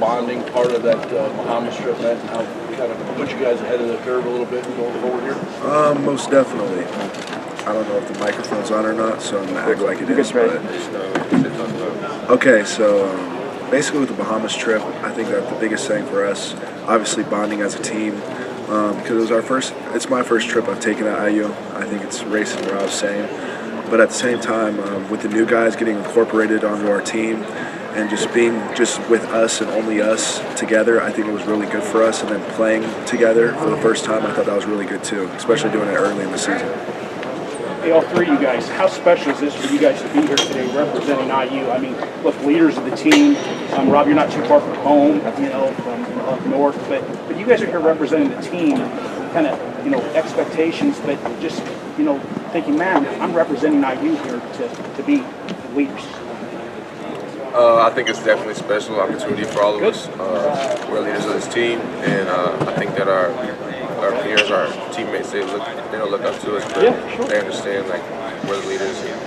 bonding part of that Bahamas trip meant, and how kind of put you guys ahead of the curve a little bit going forward here? Most definitely. I don't know if the microphone's on or not, so I'm going to act like it is. But okay, so basically with the Bahamas trip, I think that the biggest thing for us, obviously bonding as a team, because it's my first trip I've taken at IU. I think it's Race and Rob's same. But at the same time, with the new guys getting incorporated onto our team and just being with us and only us together, I think it was really good for us. And then playing together for the first time, I thought that was really good too, especially doing it early in the season. Hey, all three of you guys, how special is this for you guys to be here today representing IU? I mean, look, leaders of the team. Rob, you're not too far from home, from up north, but you guys are here representing the team, kind of, expectations, but just, thinking, man, I'm representing IU here to be leaders. I think it's definitely a special opportunity for all of us. We're leaders of this team, and I think that our peers, our teammates, they don't look up to us, but they understand we're the leaders. And,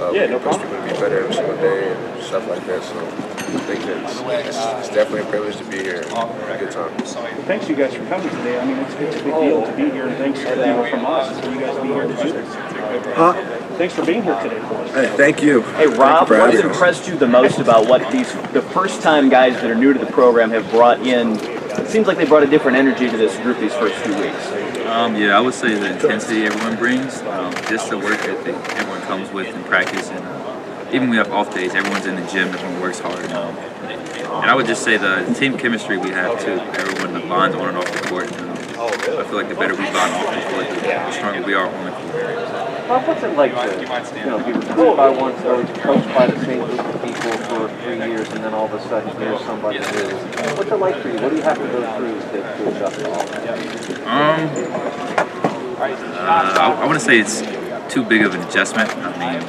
we push people to be better every single day and stuff like that. So I think that it's definitely a privilege to be here and a good time. Well, thanks you guys for coming today. I mean, it's a big deal to be here, and thanks to people from us for you guys being here to do this. Thanks for being here today for us. Hey, thank you. Hey, Rob, what has impressed you the most about what the first-time guys that are new to the program have brought in? It seems like they brought a different energy to this group these first few weeks. Yeah, I would say the intensity everyone brings, just the work ethic everyone comes with in practice, and even when we have off days, everyone's in the gym, everyone works hard. And I would just say the team chemistry we have too, everyone the bonds on and off the court. I feel like the better we bond off the court, the stronger we are on the court. Bob, what's it like to be recruited by one coach, coached by the same group of people for 3 years, and then all of a sudden here's somebody new? What's it like for you? What do you have to go through to adjust to all that? I want to say it's too big of an adjustment. I mean,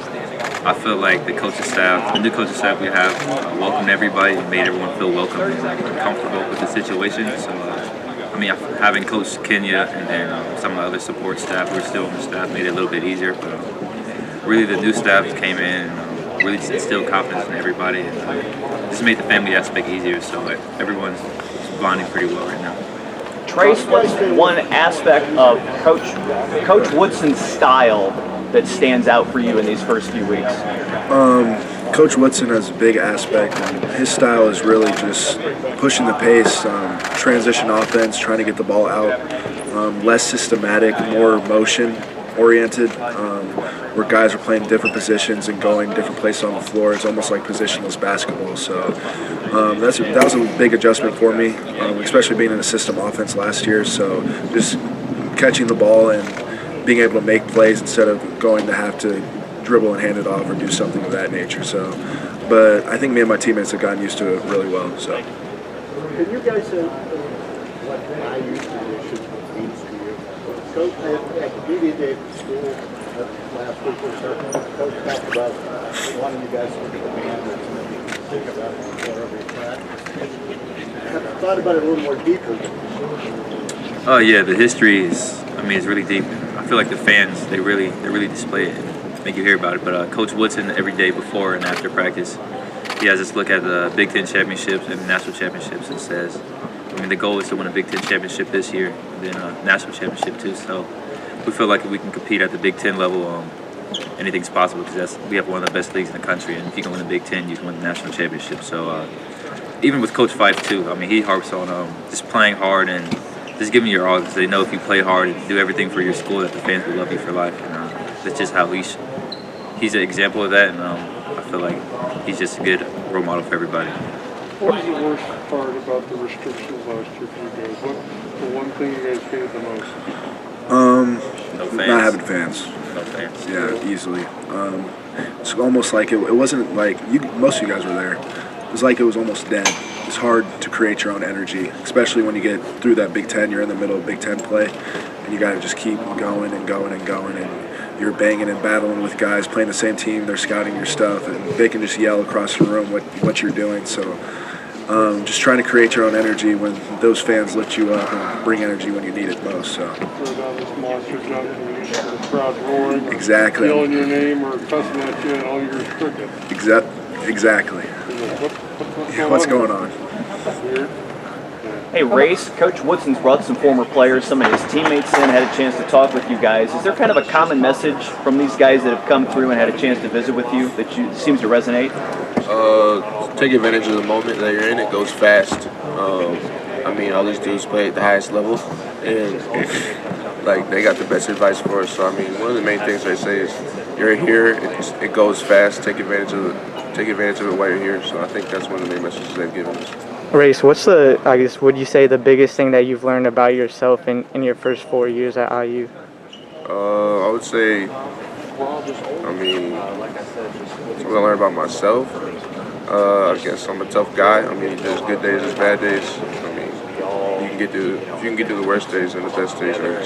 I feel like the coaching staff, the new coaching staff we have, welcomed everybody and made everyone feel welcome and comfortable with the situation. So, having Coach Kenya and then some of the other support staff who are still on the staff made it a little bit easier. But really, the new staff came in and really just instilled confidence in everybody and just made the family aspect easier. So everyone's bonding pretty well right now. Trayce, what's one aspect of Coach Woodson's style that stands out for you in these first few weeks? Coach Woodson has a big aspect. His style is really just pushing the pace, transition offense, trying to get the ball out, less systematic, more motion-oriented, where guys are playing different positions and going different places on the floor. It's almost like positionless basketball. So that was a big adjustment for me, especially being in a system offense last year. So just catching the ball and being able to make plays instead of going to have to dribble and hand it off or do something of that nature. So, but I think me and my teammates have gotten used to it really well. So. Can you guys say what IU tradition means to you? Coach, at the media day at school last week or so, Coach talked about wanting you guys to be the man that's going to think about it before every practice. Have you thought about it a little more deeply? Oh yeah, the history is really deep. I feel like the fans they really display it. Make you hear about it, but Coach Woodson every day before and after practice, he has us look at the Big Ten championships and the national championships and says, the goal is to win a Big Ten championship this year, and then a national championship too. So we feel like if we can compete at the Big Ten level, anything's possible because we have one of the best leagues in the country, and if you can win the Big Ten, you can win the national championship. So even with Coach Fife too, he harps on just playing hard and just giving your all because they know if you play hard and do everything for your school that the fans will love you for life. And that's just how he's an example of that, and I feel like he's just a good role model for everybody. What was the worst part about the restrictions last year for you guys? What the one thing you guys hated the most? No fans. Not having fans. No fans. Yeah, easily. It's almost like it wasn't like most of you guys were there. It was like it was almost dead. It's hard to create your own energy, especially when you get through that Big Ten. You're in the middle of Big Ten play, and you got to just keep going and going and going. And you're banging and battling with guys playing the same team. They're scouting your stuff, and they can just yell across the room what you're doing. So just trying to create your own energy when those fans lift you up and bring energy when you need it most. So. The crowd roaring, exactly. Yelling your name or cussing at you, and all you're restricted. Exactly. What's going on? Hey, Race, Coach Woodson's brought some former players, some of his teammates in, had a chance to talk with you guys. Is there kind of a common message from these guys that have come through and had a chance to visit with you that seems to resonate? Take advantage of the moment that you're in. It goes fast. I mean, all these dudes play at the highest level, and like they got the best advice for us. So I mean, one of the main things they say is, "You're here. It goes fast. Take advantage of it. Take advantage of it while you're here." So I think that's one of the main messages they've given us. Race, would you say the biggest thing that you've learned about yourself in your first 4 years at IU? I would say, I mean, something I learned about myself. I guess I'm a tough guy. I mean, there's good days, there's bad days. I mean, if you can get through the worst days, and the best days are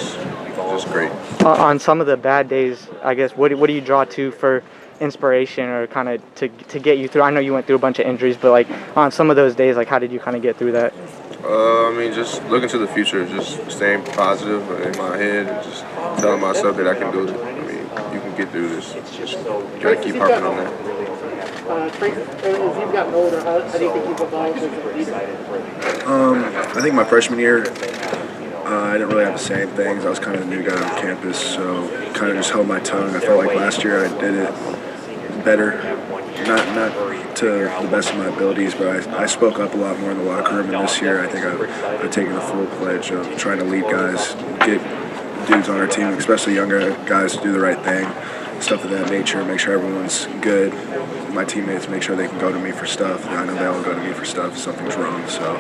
just great. On some of the bad days, I guess, what do you draw to for inspiration or kind of to get you through? I know you went through a bunch of injuries, but like on some of those days, like how did you kind of get through that? I mean, just looking to the future, just staying positive in my head, and just telling myself that I can do it. I mean, you can get through this. Just gotta keep harping on that. Trayce, as you've gotten older, how do you think you've evolved as a leader? I think my freshman year, I didn't really have the same things. I was kind of a new guy on campus, so kind of just held my tongue. I felt like last year I did it better, not to the best of my abilities, but I spoke up a lot more in the locker room. And this year, I think I've taken a full pledge of trying to lead guys, get dudes on our team, especially younger guys, to do the right thing, stuff of that nature, make sure everyone's good. My teammates make sure they can go to me for stuff. I know they all go to me for stuff if something's wrong. So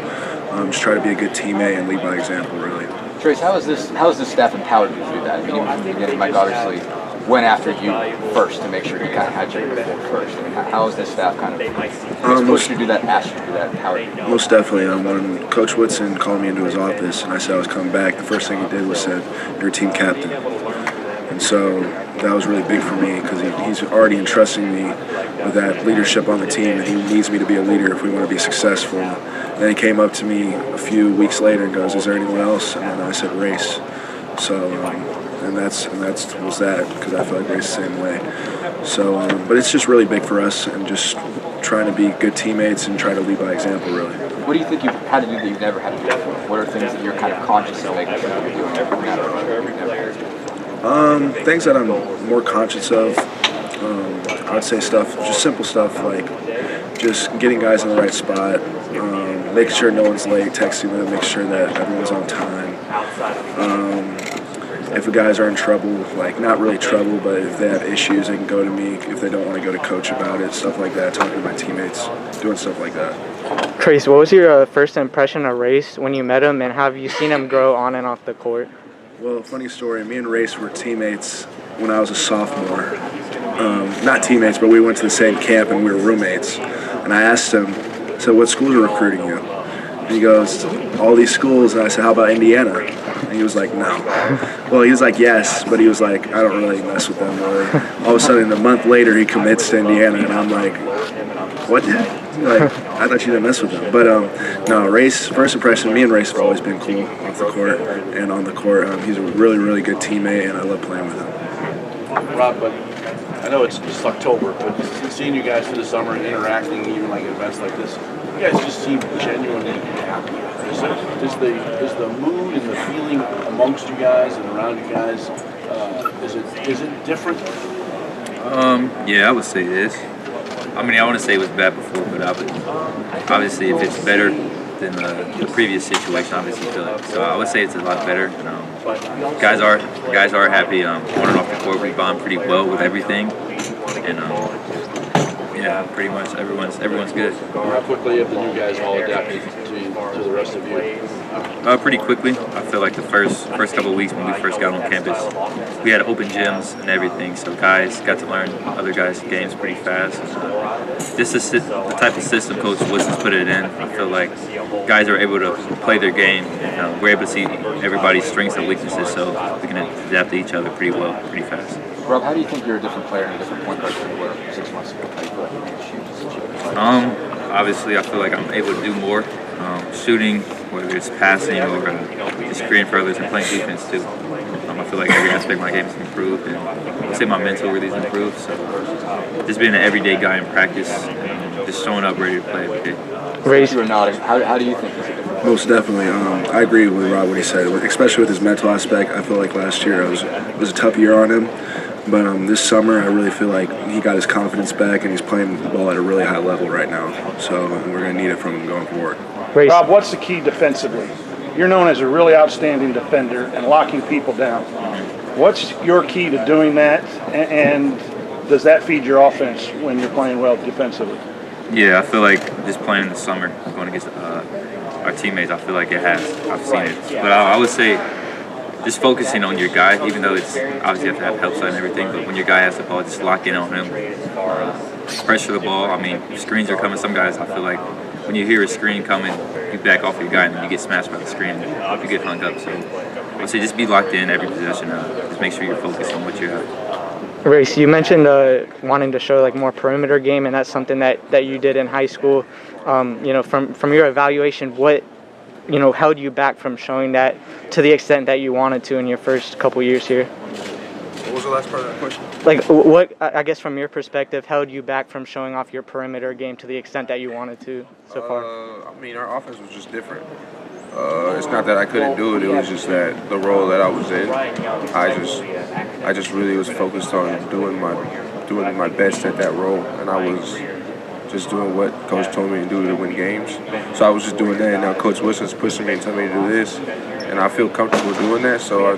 just try to be a good teammate and lead by example, really. Trayce, how is this staff empowered you to do that? I mean, even from the beginning, Mike obviously went after you first to make sure he kind of had you first. I mean, how is this staff kind of supposed to do that, asked you to do that, empowered you? Most definitely. When Coach Woodson called me into his office and I said I was coming back, the first thing he did was said, "You're a team captain." And so that was really big for me because he's already entrusting me with that leadership on the team, and he needs me to be a leader if we want to be successful. And then he came up to me a few weeks later and goes, "Is there anyone else?" And then I said, "Race." So, and that's was that, because I feel like Race the same way. So, but it's just really big for us, and just trying to be good teammates and try to lead by example, really. What do you think you've had to do that you've never had to do before? What are things that you're kind of conscious of making sure that you're doing every matter of you've never had to do? Things that I'm more conscious of, I'd say just simple stuff like just getting guys in the right spot, making sure no one's late, texting them, make sure that everyone's on time. If the guys are in trouble, like not really trouble, but if they have issues, they can go to me. If they don't want to go to coach about it, stuff like that, talking to my teammates, doing stuff like that. Trayce, what was your first impression of Race when you met him, and have you seen him grow on and off the court? Well, funny story, me and Race were teammates when I was a sophomore. Not teammates, but we went to the same camp and we were roommates. And I asked him, so what schools are recruiting you? And he goes, all these schools. And I said, how about Indiana? And he was like, no. Well, he was like, yes, but he was like, I don't really mess with them. Or all of a sudden, a month later, he commits to Indiana, and I'm like, what? Like, I thought you didn't mess with them. But no, Race, first impression, me and Race have always been cool off the court and on the court. He's a really, really good teammate, and I love playing with him. Rob, but I know it's just October, but seeing you guys for the summer and interacting, even like events like this, you guys just seem genuinely happy. Is the mood and the feeling amongst you guys and around you guys, is it different? Yeah, I would say it is. I mean, I want to say it was bad before, but obviously if it's better than the previous situation, obviously feel it. So I would say it's a lot better. Guys are happy. On and off the court, we bond pretty well with everything, and yeah, pretty much everyone's good. How quickly have the new guys all adapted to the rest of you? Pretty quickly. I feel like the first couple of weeks when we first got on campus, we had open gyms and everything, so guys got to learn other guys' games pretty fast. This is the type of system Coach Woodson's put it in. I feel like guys are able to play their game. We're able to see everybody's strengths and weaknesses, so we can adapt to each other pretty well, pretty fast. Rob, how do you think you're a different player and a different point guard than you were 6 months ago? How do you feel like you can shoot? Obviously, I feel like I'm able to do more. Shooting, whether it's passing or just creating for others and playing defense too. I feel like every aspect of my game has improved, and I'd say my mental really has improved. So just being an everyday guy in practice, just showing up ready to play every day. Race, you were nodding. How do you think he's a different Most definitely. I agree with Rob what he said, especially with his mental aspect. I feel like last year it was a tough year on him. But this summer, I really feel like he got his confidence back, and he's playing the ball at a really high level right now. So we're going to need it from him going forward. Rob, what's the key defensively? You're known as a really outstanding defender and locking people down. What's your key to doing that, and does that feed your offense when you're playing well defensively? Yeah, I feel like just playing in the summer, going against our teammates, I feel like it has. I've seen it. But I would say just focusing on your guy, even though it's obviously you have to have help side and everything, but when your guy has the ball, just lock in on him. Pressure the ball. I mean, screens are coming. Some guys, I feel like, when you hear a screen coming, you back off your guy and then you get smashed by the screen and you get hung up. So I would say just be locked in every possession. Just make sure you're focused on what you have. Race, you mentioned wanting to show like more perimeter game, and that's something that you did in high school. From your evaluation, what held you back from showing that to the extent that you wanted to in your first couple years here? What was the last part of that question? Like, what, I guess from your perspective, held you back from showing off your perimeter game to the extent that you wanted to so far? I mean, our offense was just different. It's not that I couldn't do it, it was just that the role that I was in, I just really was focused on doing my best at that role, and I was just doing what Coach told me to do to win games. So I was just doing that, and now Coach Wilson's pushing me and telling me to do this, and I feel comfortable doing that. So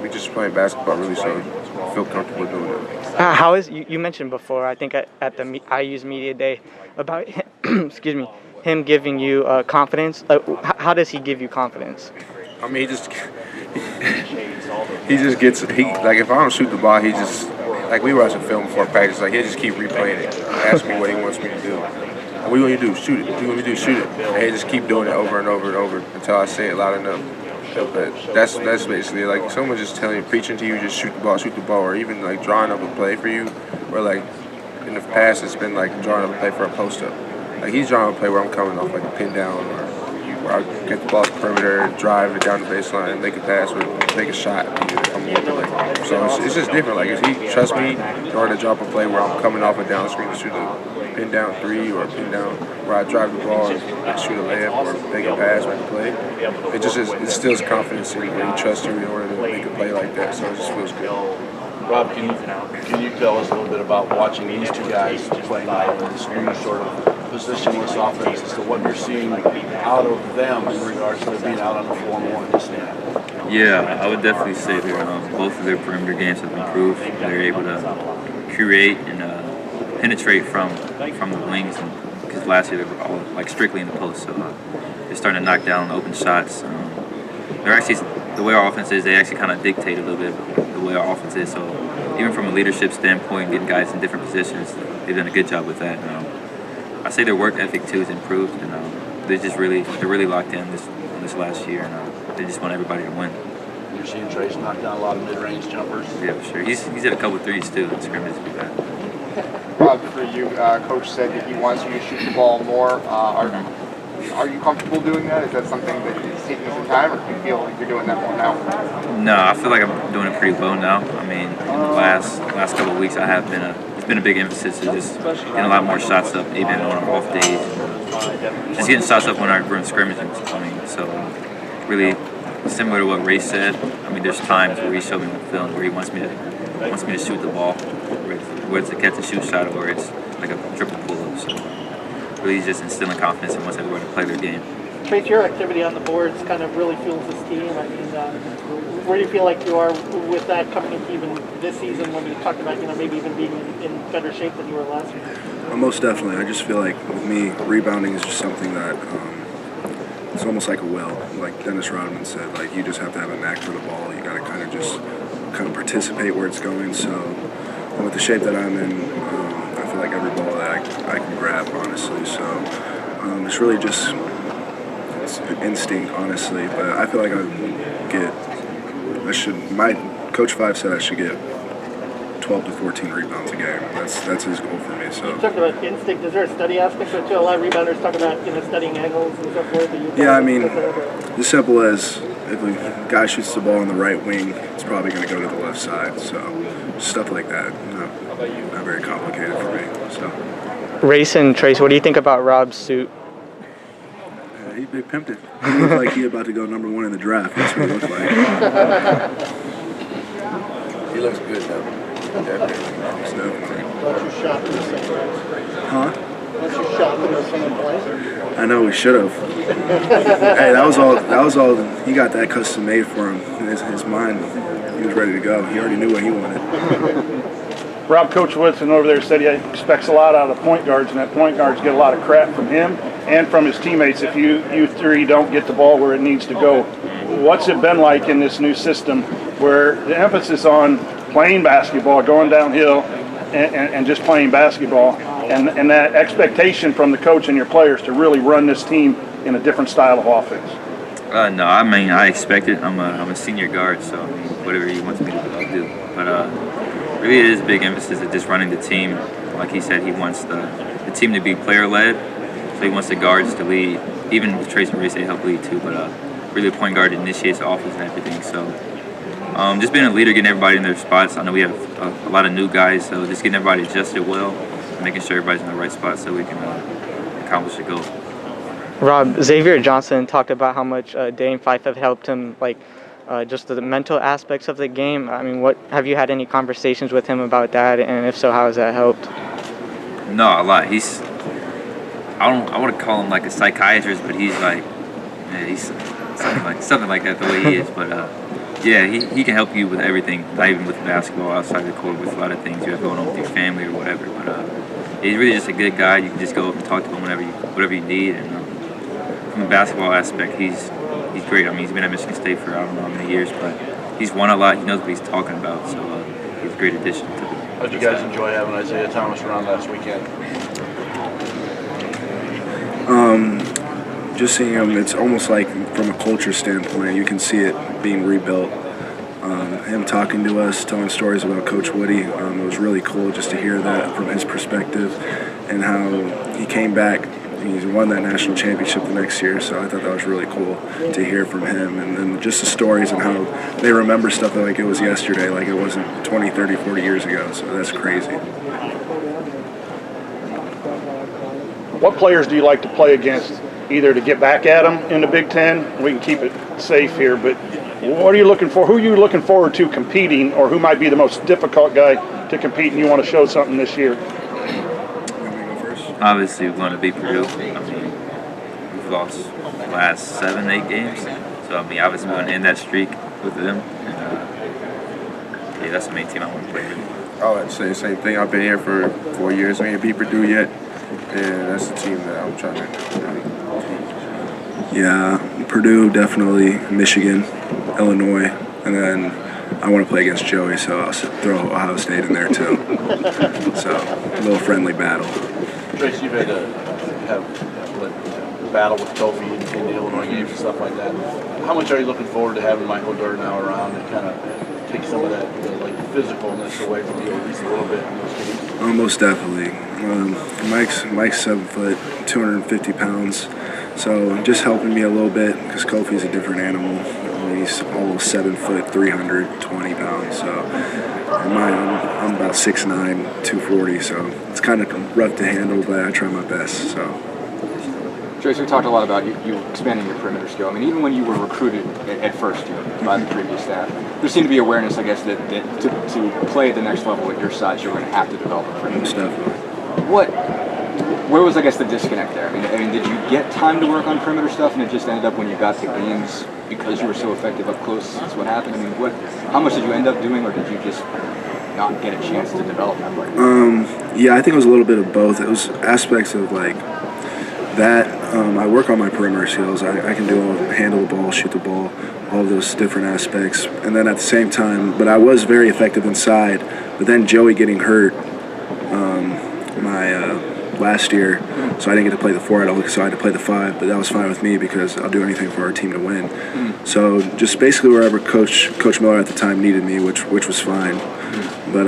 we just playing basketball really, so I feel comfortable doing it. How is you mentioned before? I think at the IU's media day about excuse me, him giving you confidence. How does he give you confidence? I mean, he just gets like if I don't shoot the ball, he just like we watch a film before practice, like he'll just keep replaying it, ask me what he wants me to do. What do you want me to do? Shoot it. What do you want me to do? Shoot it. And he'll just keep doing it over and over and over until I say it loud enough. But that's basically like someone just telling you, preaching to you, just shoot the ball, or even like drawing up a play for you, or like in the past it's been like drawing up a play for a post up. Like he's drawing a play where I'm coming off like a pin down, or where I get the ball to the perimeter, drive it down the baseline, and make a pass or make a shot. So it's just different. Like if he trusts me in order to drop a play where I'm coming off a down screen to shoot a pin down three, or a pin down where I drive the ball and shoot a layup or make a pass or make a play, it just instills confidence in you when he trusts you in order to make a play like that. So it just feels good. Rob, can you tell us a little bit about watching these two guys play now in this new sort of positionless offense as to what you're seeing out of them in regards to being out on the floor more in this snap? Yeah, I would definitely say that both of their perimeter games have improved. They're able to create and penetrate from the wings, because last year they were all like strictly in the post. So they're starting to knock down open shots. They're actually, the way our offense is, they actually kind of dictate a little bit the way our offense is. So even from a leadership standpoint, getting guys in different positions, they've done a good job with that. I say their work ethic too has improved, and they're really locked in this last year, and they just want everybody to win. You're seeing Trayce knock down a lot of mid-range jumpers. Yeah, for sure. He's hit a couple of threes too in scrimmage. Rob, for you, Coach said that he wants you to shoot the ball more. Are you comfortable doing that? Is that something that is taking some time, or do you feel like you're doing that more now? No, I feel like I'm doing it pretty well now. I mean, in the last couple of weeks, it's been a big emphasis to just getting a lot more shots up, even on off days. Just getting shots up when we're in scrimmaging. I mean, so really similar to what Ray said. I mean, there's times where he showed me on the film where he wants me to shoot the ball, where it's a catch and shoot shot, or it's like a triple pull-up. So really, he's just instilling confidence and wants everyone to play their game. Trayce, your activity on the boards kind of really fuels this team. I mean, where do you feel like you are with that coming into even this season when we talked about, maybe even being in better shape than you were last year? Well, most definitely. I just feel like with me, rebounding is just something that it's almost like a will. Like Dennis Rodman said, like you just have to have a knack for the ball. You got to kind of participate where it's going. So with the shape that I'm in, I feel like every ball that I can grab, honestly. So it's really just an instinct, honestly. But I feel like my Coach Five said I should get 12 to 14 rebounds a game. That's his goal for me. So you talked about instinct. Is there a study aspect to it too? A lot of rebounders talk about studying angles and so forth. Yeah, I mean, as simple as if a guy shoots the ball on the right wing, it's probably going to go to the left side. So stuff like that, not very complicated for me. So Race and Trayce, what do you think about Rob's suit? he big pimped it. He looked like he about to go #1 in the draft. That's what he looked like. He looks good though. Definitely. Don't you shop in the same place? Huh? Don't you shop in the same place? I know we should have. Hey, that was all. He got that custom made for him. In his mind, he was ready to go. He already knew what he wanted. Rob, Coach Woodson over there said he expects a lot out of point guards, and that point guards get a lot of crap from him and from his teammates if you three don't get the ball where it needs to go. What's it been like in this new system where the emphasis on playing basketball, going downhill, and just playing basketball, and that expectation from the coach and your players to really run this team in a different style of offense? No, I mean, I expect it. I'm a senior guard, so I mean, whatever he wants me to do, I'll do. But really, it is a big emphasis of just running the team. Like he said, he wants the team to be player-led, so he wants the guards to lead. Even with Trayce and Rayce, they help lead too, but really the point guard initiates the offense and everything. So just being a leader, getting everybody in their spots. I know we have a lot of new guys, so just getting everybody adjusted well, making sure everybody's in the right spot so we can accomplish the goal. Rob, Xavier Johnson talked about how much Dane Fife have helped him, like just the mental aspects of the game. I mean, what have you had any conversations with him about that, and if so, how has that helped? No, a lot. I want to call him like a psychiatrist, but he's like, yeah, he's something like that the way he is. But yeah, he can help you with everything, not even with basketball, outside the court, with a lot of things you have going on with your family or whatever. But he's really just a good guy. You can just go up and talk to him whatever you need. And from the basketball aspect, he's great. I mean, he's been at Michigan State for I don't know how many years, but he's won a lot. He knows what he's talking about, so he's a great addition to the How did you guys enjoy having Isaiah Thomas around last weekend? Just seeing him, it's almost like from a culture standpoint, you can see it being rebuilt. Him talking to us, telling stories about Coach Woody, it was really cool just to hear that from his perspective and how he came back. He's won that national championship the next year, so I thought that was really cool to hear from him. And then just the stories and how they remember stuff like it was yesterday, like it wasn't 20, 30, 40 years ago, so that's crazy. What players do you like to play against, either to get back at them in the Big Ten? We can keep it safe here, but what are you looking for? Who are you looking forward to competing, or who might be the most difficult guy to compete and you want to show something this year? Obviously, we want to beat Purdue. I mean, we've lost the last 7, 8 games. So, I mean, obviously, we want to end that streak with them. And, yeah, that's the main team I want to play with. I would say the same thing. I've been here for 4 years. We ain't beat Purdue yet. And that's the team that I'm trying to beat. Yeah, Purdue, definitely, Michigan, Illinois, and then I want to play against Joey, so I'll throw Ohio State in there too. So, a little friendly battle. Trayce, you've had to have battle with Kofi in the Illinois games and stuff like that. How much are you looking forward to having Michael Durr now around and kind of take some of that physicalness away from you at least a little bit in those games? Most definitely. Mike's 7 foot, 250 pounds. So just helping me a little bit because Kofi's a different animal. He's almost 7 foot, 320 pounds. So I'm about 6'9", 240. So it's kind of rough to handle, but I try my best. So. Trayce, we talked a lot about you expanding your perimeter skill. I mean, even when you were recruited at first year by the previous staff, there seemed to be awareness, I guess, that to play at the next level at your size, you're going to have to develop a perimeter skill. Where was, I guess, the disconnect there? I mean, did you get time to work on perimeter stuff, and it just ended up when you got to games because you were so effective up close? That's what happened. I mean, how much did you end up doing, or did you just not get a chance to develop that way? Yeah, I think it was a little bit of both. It was aspects of like that. I work on my perimeter skills. I can handle the ball, shoot the ball, all those different aspects. And then at the same time, but I was very effective inside. But then Joey getting hurt last year, so I didn't get to play the 4 at all, so I had to play the 5. But that was fine with me because I'll do anything for our team to win. So just basically wherever Coach Miller at the time needed me, which was fine. But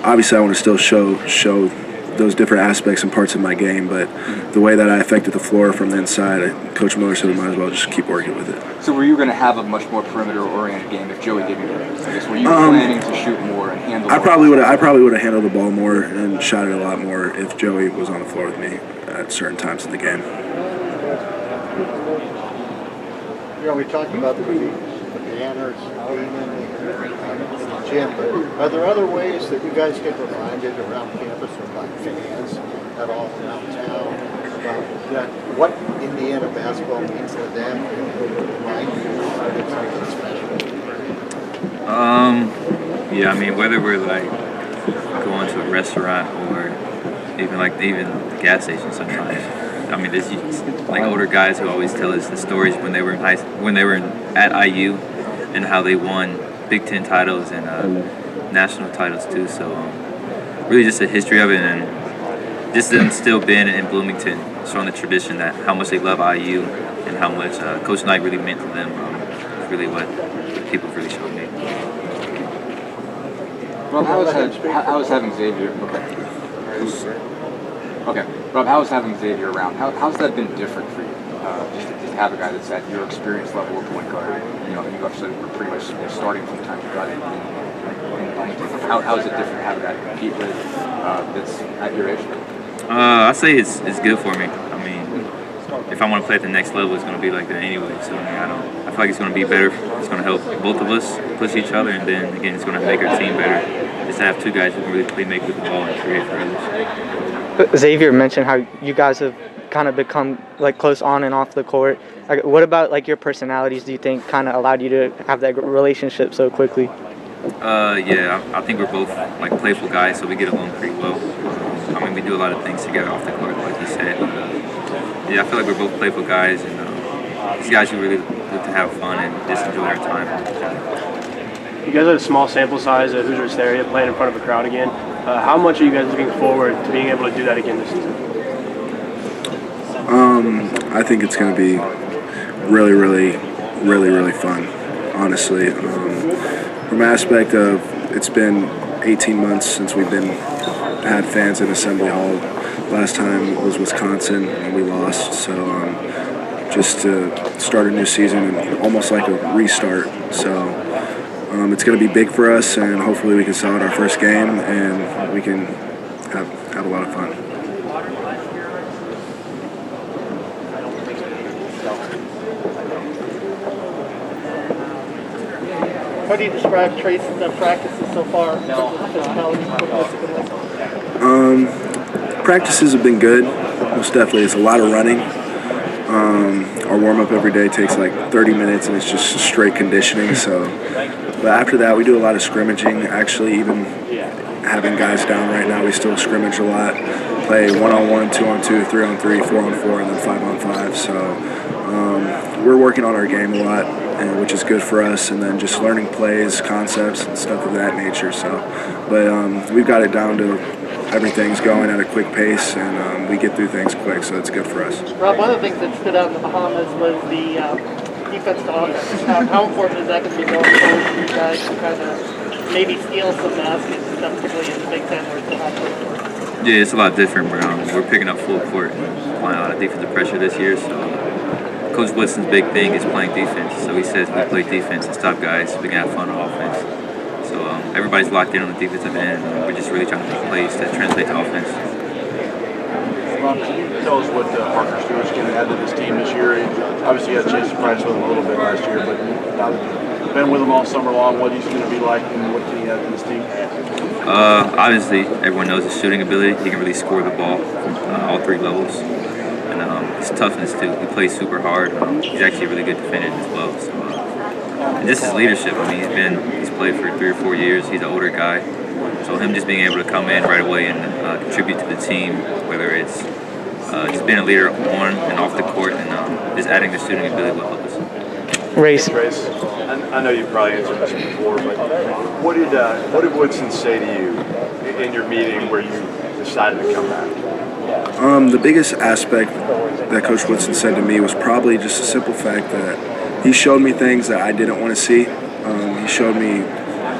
obviously I want to still show those different aspects and parts of my game, but the way that I affected the floor from the inside, Coach Miller said we might as well just keep working with it. So were you going to have a much more perimeter-oriented game if Joey didn't get it? I guess were you planning to shoot more and handle? I probably would have handled the ball more and shot it a lot more if Joey was on the floor with me at certain times in the game. You know, we talked about the banners being in the gym, but are there other ways that you guys get reminded around campus or by fans at all around town about that, what Indiana basketball means to them and remind you of something special? Yeah, I mean, whether we're like going to a restaurant or even the gas station sometimes. I mean, there's like older guys who always tell us the stories when they were at IU and how they won Big Ten titles and national titles too. So really just the history of it and just them still being in Bloomington, showing the tradition that how much they love IU and how much Coach Knight really meant to them. Is really what people really showed me. Rob, how was having Xavier? Okay, Rob, how was having Xavier around? How's that been different for you? Just have a guy that's at your experience level of point guard. You know, you actually were pretty much starting from the time you got in. How is it different having that compete with that's at your age? I say it's good for me. I mean, if I want to play at the next level, it's going to be like that anyway. So I feel like it's going to be better. It's going to help both of us push each other, and then again, it's going to make our team better. Just to have two guys who can really play, make with the ball, and create for others. Xavier mentioned how you guys have kind of become like close on and off the court. Like, what about like your personalities? Do you think kind of allowed you to have that relationship so quickly? Yeah, I think we're both like playful guys, so we get along pretty well. I mean, we do a lot of things together off the court, like you said. Yeah, I feel like we're both playful guys, and these guys who really look to have fun and just enjoy our time with each other. You guys had a small sample size at Hoosiers area playing in front of a crowd again. How much are you guys looking forward to being able to do that again this season? I think it's going to be really fun, honestly. From an aspect of it's been 18 months since we've had fans in Assembly Hall. Last time was Wisconsin and we lost. So just to start a new season and almost like a restart. So it's going to be big for us, and hopefully we can sell out our first game and we can have a lot of fun. How do you describe Trayce's practices so far? Practices have been good. Most definitely, it's a lot of running. Our warm-up every day takes like 30 minutes, and it's just straight conditioning. So, but after that, we do a lot of scrimmaging. Actually, even having guys down right now, we still scrimmage a lot. Play 1-on-1, 2-on-2, 3-on-3, 4-on-4, and then 5-on-5. So we're working on our game a lot, which is good for us, and then just learning plays, concepts, and stuff of that nature. So, but we've got it down to everything's going at a quick pace, and we get through things quick, so it's good for us. Rob, one of the things that stood out in the Bahamas was the defense to offense. How important is that going to be going forward for you guys to kind of maybe steal some baskets, particularly in the Big Ten where it's a hot court? Yeah, it's a lot different. We're picking up full court and applying a lot of defensive pressure this year, so Coach Woodson's big thing is playing defense. So he says we play defense and stop guys so we can have fun on offense. So everybody's locked in on the defensive end. We're just really trying to make plays to translate to offense. Rob, can you tell us what Parker Stewart's going to add to this team this year? Obviously, you had a chance to practice with him a little bit last year, but now that you've been with him all summer long, what he's going to be like and what can he add to this team? Obviously, everyone knows his shooting ability. He can really score the ball from all three levels. And his toughness, too. He plays super hard. He's actually really good defending as well. So, and just his leadership. I mean, he's played for 3 or 4 years. He's an older guy. So him just being able to come in right away and contribute to the team, whether it's just being a leader on and off the court, and just adding the shooting ability will help us. Race. I know you probably answered this before, but what did Woodson say to you in your meeting where you decided to come back? The biggest aspect that Coach Woodson said to me was probably just the simple fact that he showed me things that I didn't want to see. He showed me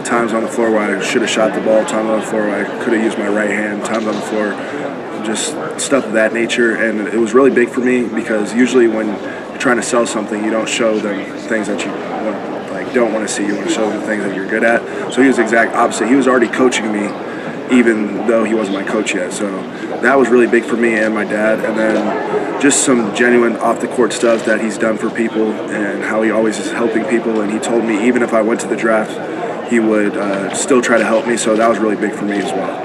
times on the floor where I should have shot the ball, times on the floor where I could have used my right hand, times on the floor, just stuff of that nature. And it was really big for me because usually when you're trying to sell something, you don't show them things that you don't want to see. You want to show them things that you're good at. So he was the exact opposite. He was already coaching me even though he wasn't my coach yet. So that was really big for me and my dad. And then just some genuine off-the-court stuff that he's done for people and how he always is helping people. And he told me even if I went to the draft, he would still try to help me. So that was really big for me as well.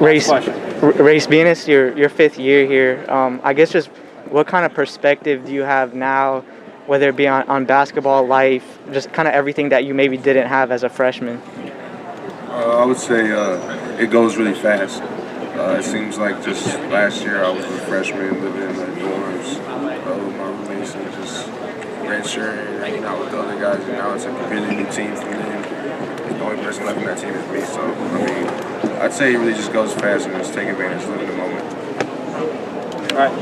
Race Venus, your fifth year here. I guess just what kind of perspective do you have now, whether it be on basketball, life, just kind of everything that you maybe didn't have as a freshman? I would say it goes really fast. It seems like just last year I was a freshman living in the dorms with my roommates and just redshirting and hanging out with the other guys, and now it's a completely new team for me. And the only person left in that team is me, so I mean, I'd say it really just goes fast and just take advantage, live in the moment. All right.